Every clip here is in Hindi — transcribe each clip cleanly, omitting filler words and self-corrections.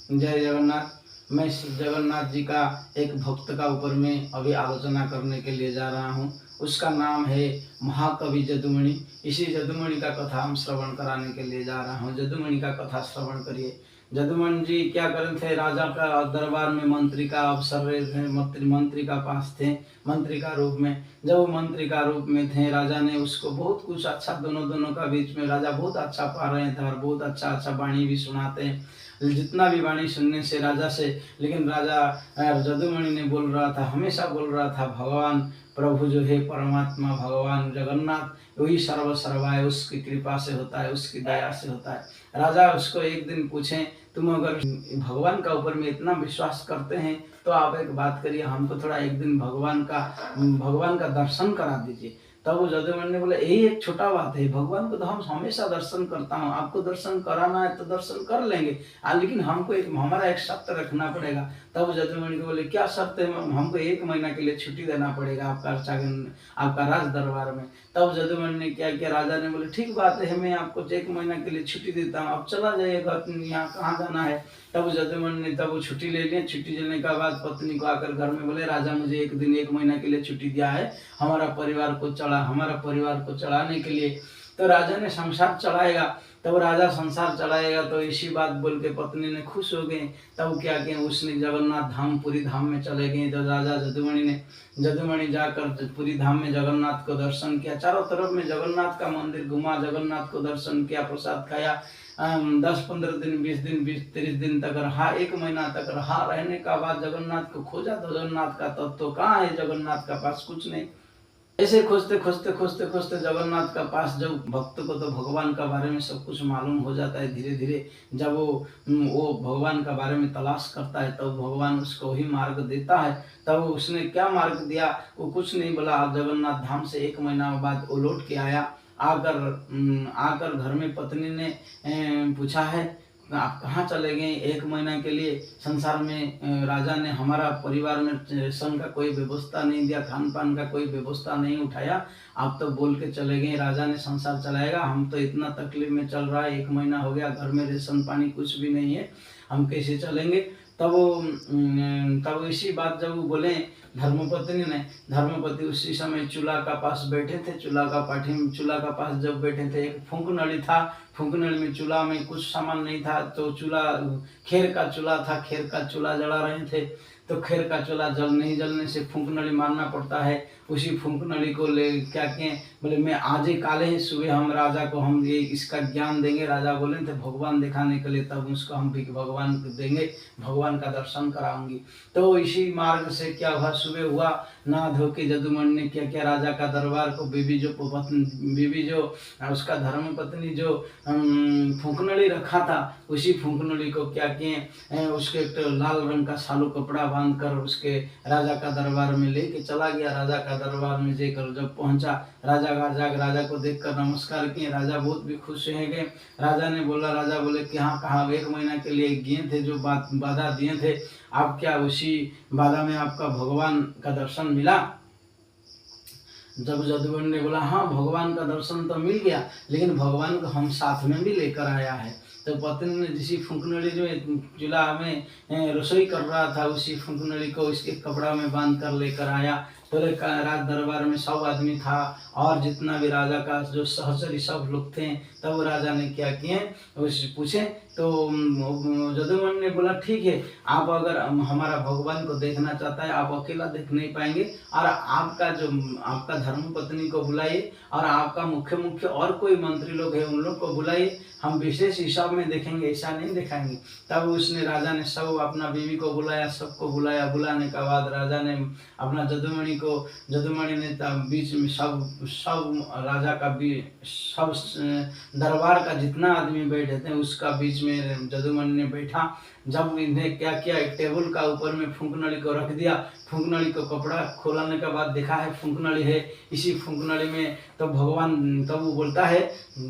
जय जगन्नाथ। मैं श्री जगन्नाथ जी का एक भक्त का ऊपर में अभी आलोचना करने के लिए जा रहा हूँ। उसका नाम है महाकवि जदुमणि। इसी जदुमणि का कथा हम श्रवण कराने के लिए जा रहा हूँ। जदुमणि का कथा श्रवण करिए। जदुमणि जी क्या करे थे, राजा का दरबार में मंत्री का अवसर रहे थे, मंत्री का पास थे, मंत्री का रूप में। जब वो मंत्री का रूप में थे, राजा ने उसको बहुत कुछ अच्छा, दोनों का बीच में राजा बहुत अच्छा पा रहे थे और बहुत अच्छा अच्छा वाणी भी सुनाते हैं, जितना भी वाणी सुनने से राजा से। लेकिन राजा जदुमणि ने बोल रहा था, हमेशा बोल रहा था, भगवान प्रभु जो है परमात्मा भगवान जगन्नाथ वही सर्व सर्वाय, उसकी कृपा से होता है, उसकी दया से होता है। राजा उसको एक दिन पूछे, तुम अगर भगवान का ऊपर में इतना विश्वास करते हैं तो आप एक बात करिए, हमको थोड़ा एक दिन भगवान का दर्शन करा दीजिए। तब वो जदुमणि ने बोला, यही एक छोटा बात है, भगवान को तो हम हमेशा दर्शन करता हूँ, आपको दर्शन कराना है तो दर्शन कर लेंगे, लेकिन हमको हमारा एक शर्त रखना पड़ेगा। तब जदुमणि को बोले, क्या शर्त है? हमको 1 महीना के लिए छुट्टी देना पड़ेगा आपका राज दरबार में। तब जदुमणि ने क्या किया, राजा ने बोले, ठीक बात है, मैं आपको 1 महीना के लिए छुट्टी देता हूँ, आप चला जाइएगा, यहाँ कहाँ जाना है। तब जदुमणि ने वो छुट्टी ले लिया। छुट्टी लेने के बाद पत्नी को आकर घर में बोले, राजा मुझे 1 महीना के लिए छुट्टी दिया है, हमारा परिवार को चलाने के लिए। तो राजा ने संसार चलाएगा, तब राजा संसार चलाएगा, तो इसी बात बोल के पत्नी ने खुश हो गई। तब क्या किया, उसने जगन्नाथ धाम, पुरी धाम में चले गए। तो राजा जदुमणि जाकर पुरी धाम में जगन्नाथ को दर्शन किया, चारों तरफ में जगन्नाथ का मंदिर घुमा, जगन्नाथ को दर्शन किया, प्रसाद खाया। 10-15 दिन, 20 दिन, 20-30 दिन तक रहा, 1 महीना तक रहा। रहने का बाद जगन्नाथ को खोजा, तो जगन्नाथ का तत्व कहाँ है, जगन्नाथ का पास कुछ नहीं। ऐसे खोजते जगन्नाथ का पास, जब भक्त को तो भगवान का बारे में सब कुछ मालूम हो जाता है धीरे धीरे। जब वो भगवान का बारे में तलाश करता है, तब तो भगवान उसको ही मार्ग देता है। तब उसने क्या मार्ग दिया, वो कुछ नहीं बोला। जगन्नाथ धाम से 1 महीना बाद वो लौट के आया। आकर घर में पत्नी ने पूछा है, आप कहाँ चले गए 1 महीना के लिए? संसार में राजा ने हमारा परिवार में रेशन का कोई व्यवस्था नहीं दिया, खान पान का कोई व्यवस्था नहीं उठाया, आप तो बोल के चले गए राजा ने संसार चलाएगा, हम तो इतना तकलीफ में चल रहा है, 1 महीना हो गया, घर में रेशन पानी कुछ भी नहीं है, हम कैसे चलेंगे? तब इसी बात जब वो बोले धर्मपति उसी समय चूल्हा का पास बैठे थे। चूल्हा का पास जब बैठे थे, एक फूंक नली था, फूंक नली में चूल्हा में कुछ सामान नहीं था, तो खेर का चूल्हा था, खेर का चूल्हा जला रहे थे। तो खेर का चूल्हा जलने से फूंक नली मारना पड़ता है। उसी फूंक नली को ले क्या किए, बोले मैं आज ही काले ही सुबह हम राजा को हम ये इसका ज्ञान देंगे। राजा बोले थे भगवान दिखाने के लिए, तब उसको हम भी भगवान देंगे, भगवान का दर्शन कराऊंगी। तो इसी मार्ग से क्या हुआ, सुबह हुआ, नहा धो के जदुमणि ने क्या किया, राजा का दरबार को बीबी जो उसका धर्म पत्नी जो फूंकनली रखा था, उसी फूंकनली को क्या किए, उसके एक लाल रंग का सालू कपड़ा बांध कर उसके राजा का दरबार में लेके चला गया। राजा का दरबार में जाकर जब पहुंचा, राजा को देखकर नमस्कार किए। राजा बहुत भी खुश हो गए। राजा बोले कि हाँ, कहाँ 1 महीना के लिए गए थे, जो बाधा दिए थे, आप क्या उसी बाधा में आपका भगवान का दर्शन मिला? जब जदुमणि ने बोला, हाँ भगवान का दर्शन तो मिल गया, लेकिन भगवान को हम साथ में भी लेकर आया है। तो पत्नी ने जिसी फूंकनली जो चूल्हा में रसोई कर रहा था, उसी फूंकनली को उसके कपड़ा में बांध कर लेकर आया। तो राज दरबार में सब आदमी था, और जितना भी राजा का जो सहचरी सब लोग थे। तब राजा ने क्या किए, पूछे, तो जदुमणि ने बोला, ठीक है, आप अगर हमारा भगवान को देखना चाहता है, आप अकेला देख नहीं पाएंगे, और आपका धर्मपत्नी को बुलाइए, और आपका मुख्य और कोई मंत्री लोग है उन लोग को बुलाइए, हम विशेष हिसाब में देखेंगे, ऐसा नहीं दिखाएंगे। तब राजा ने सब अपना बीवी को बुलाया, सबको बुलाया। बुलाने के बाद राजा ने अपना जदुमणि ने बीच में सब राजा का भी सब दरबार का जितना आदमी बैठे थे उसका बीच में जदुमणि ने बैठा। जब इन्हें क्या किया, एक टेबल का ऊपर में फूंकनली को रख दिया। फूंकनली को कपड़ा खोलने के बाद देखा है फूंकनली है। इसी फूंकनली में तो भगवान, तब वो बोलता है,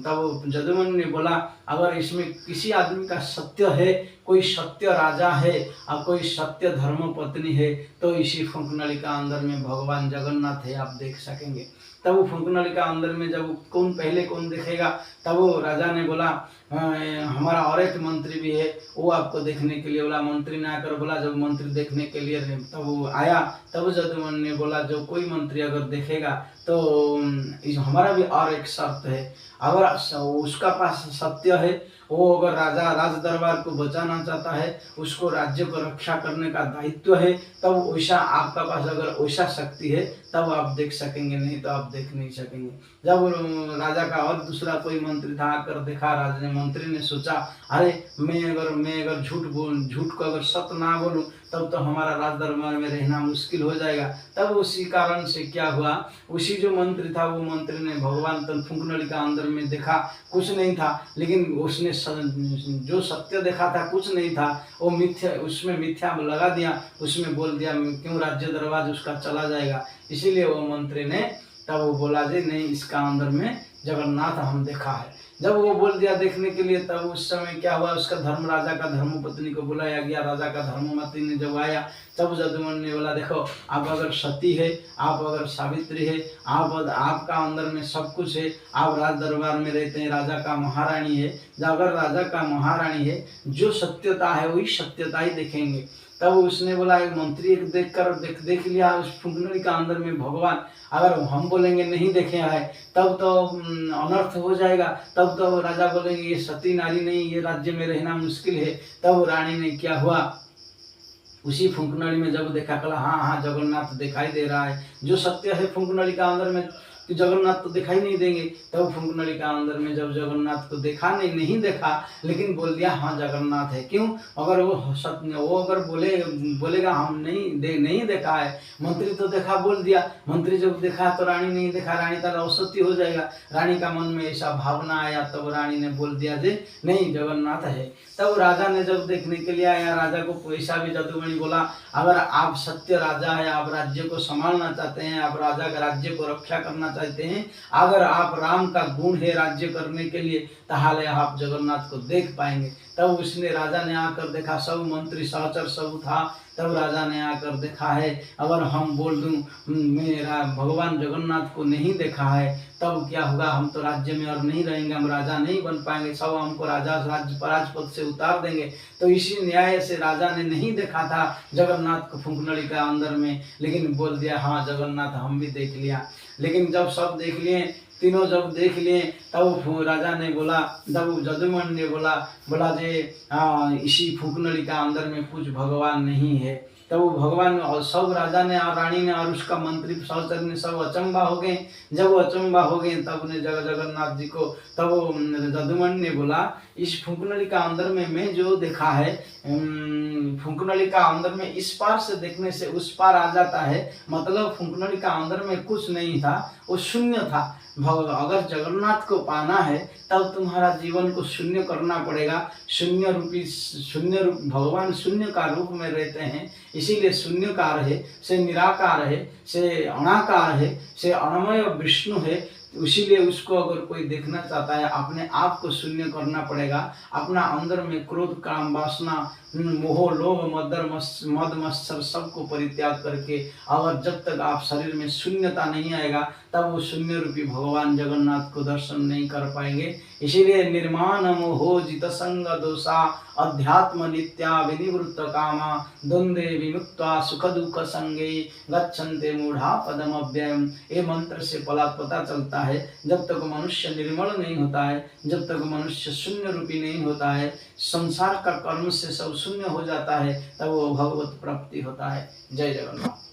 तब जदुमणि ने बोला, अगर इसमें किसी आदमी का सत्य है, कोई सत्य राजा है और कोई सत्य धर्म पत्नी है, तो इसी फूंकनली का अंदर में भगवान जगन्नाथ है, आप देख सकेंगे। तब वो फुंकनलिका अंदर में जब कौन पहले कौन देखेगा, तब वो राजा ने बोला हमारा और एक मंत्री भी है, वो आपको देखने के लिए बोला। मंत्री ने आकर बोला, जब मंत्री देखने के लिए तब वो आया, तब जदुमणि ने बोला जो कोई मंत्री अगर देखेगा तो हमारा भी और एक शर्त है, अगर उसका पास सत्य है, वो अगर राजा राज दरबार को बचाना चाहता है, उसको राज्य को रक्षा करने का दायित्व है, तब वैसा आपका पास अगर वैसा शक्ति है तब आप देख सकेंगे, नहीं तो आप देख नहीं सकेंगे। जब राजा का और दूसरा कोई मंत्री था, आकर देखा, राजा ने मंत्री ने सोचा अरे मैं अगर झूठ को अगर सत्य ना बोलूं तब तो हमारा राज दरबार में रहना मुश्किल हो जाएगा। तब उसी कारण से क्या हुआ, उसी जो मंत्री था वो मंत्री ने भगवान फुंकनलिका अंदर में देखा, कुछ नहीं था, लेकिन उसने जो सत्य देखा था कुछ नहीं था, वो मिथ्या, उसमें मिथ्या लगा दिया, उसमें बोल दिया क्यों राज्य दरबार उसका चला जाएगा। इसीलिए वो मंत्री ने तब वो बोला जी नहीं, इसका अंदर में जगन्नाथ हम देखा है। जब वो बोल दिया देखने के लिए, तब उस समय क्या हुआ, उसका धर्म राजा का धर्मपत्नी को बुलाया गया। राजा का धर्मपत्नी ने जब आया, तब जदुमणि ने बोला देखो आप अगर सती है, आप अगर सावित्री है, आपका अंदर में सब कुछ है, आप राज दरबार में रहते हैं, राजा का महारानी है, अगर राजा का महारानी है, जो सत्यता है वही सत्यता ही देखेंगे। तब उसने बोला एक मंत्री एक देख लिया उस फुंकनलिका अंदर में भगवान, अगर हम बोलेंगे नहीं देखे है तब तो अनर्थ हो जाएगा, तब तो राजा बोलेंगे ये सती नारी नहीं, ये राज्य में रहना मुश्किल है। तब रानी ने क्या हुआ, उसी फुंकनली में जब देखा, कहा हाँ जगन्नाथ दिखाई दे रहा है, जो सत्य है फुंकनलिका अंदर में कि जगन्नाथ तो दिखाई नहीं देंगे। तब फुंकनलिका अंदर में जब जगन्नाथ को देखा नहीं देखा, लेकिन बोल दिया हाँ जगन्नाथ है। क्यों, अगर वो अगर बोलेगा हम नहीं देखा है, मंत्री तो देखा बोल दिया, मंत्री जब देखा तो रानी नहीं देखा, रानी तो असत्य हो जाएगा। रानी का मन में ऐसा भावना आया, तब रानी ने बोल दिया जे नहीं जगन्नाथ है। तब राजा ने जब देखने के लिए आया, राजा को ऐसा भी जदुमणि बोला अगर आप सत्य राजा है, आप राज्य को संभालना चाहते हैं, आप राजा का राज्य को रक्षा करना चाहते हैं, अगर आप राम का गुण है राज्य करने के लिए, ताहले आप जगन्नाथ को देख पाएंगे। तब उसने राजा ने आकर देखा, सब मंत्री सहचर सब था, तब राजा ने आकर देखा है, अगर हम बोल दूं मेरा भगवान जगन्नाथ को नहीं देखा है तब क्या होगा, हम तो राज्य में और नहीं रहेंगे, हम राजा नहीं बन पाएंगे, सब हमको राजपद से उतार देंगे। तो इसी न्याय से राजा ने नहीं देखा था जगन्नाथ को फुंकनलिका अंदर में, लेकिन बोल दिया हाँ जगन्नाथ हम भी देख लिया। लेकिन जब सब देख लिए, तीनों जब देख लिए, तब राजा ने बोला, तब जदुमणि ने बोला जे इसी फुंकनलिका अंदर में कुछ भगवान नहीं है। तब वो भगवान और सब राजा ने और रानी ने और उसका मंत्री सहचर ने सब अचंबा हो गए। जब वो अचंबा हो गए तब ने जगन्नाथ जी को, तब वो जदुमणि ने बोला इस फुंकनलिका अंदर में मैं जो देखा है, फुंकनलिका अंदर में इस पार से देखने से उस पार आ जाता है, मतलब फुंकनलिका अंदर में कुछ नहीं था, वो शून्य था। अगर जगन्नाथ को पाना है तब तुम्हारा जीवन को शून्य करना पड़ेगा। शून्य रूप भगवान शून्य का रूप में रहते हैं, इसीलिए शून्यकार है, से निराकार है, से अनाकार है, से अनमय विष्णु है। इसीलिए उसको अगर कोई देखना चाहता है, अपने आप को शून्य करना पड़ेगा। अपना अंदर में क्रोध काम वासना मोह लोभ मद मत्सर सबको परित्याग करके, अगर जब तक आप शरीर में शून्यता नहीं आएगा तब वो शून्य रूपी भगवान जगन्नाथ को दर्शन नहीं कर पाएंगे। इसीलिए निर्माण मोहो जित संग दोषा अध्यात्म नित्या विनिवृत्त कामा द्वंद्वे विमुक्ता सुख दुख संगे गच्छन्ते मूढ़ा पदम अव्ययम। ये मंत्र से पता चलता है जब तक मनुष्य निर्मल नहीं होता है, जब तक मनुष्य शून्य रूपी नहीं होता है, संसार का कर्म से सब शून्य हो जाता है, तब वो भगवत प्राप्ति होता है। जय जगन्नाथ।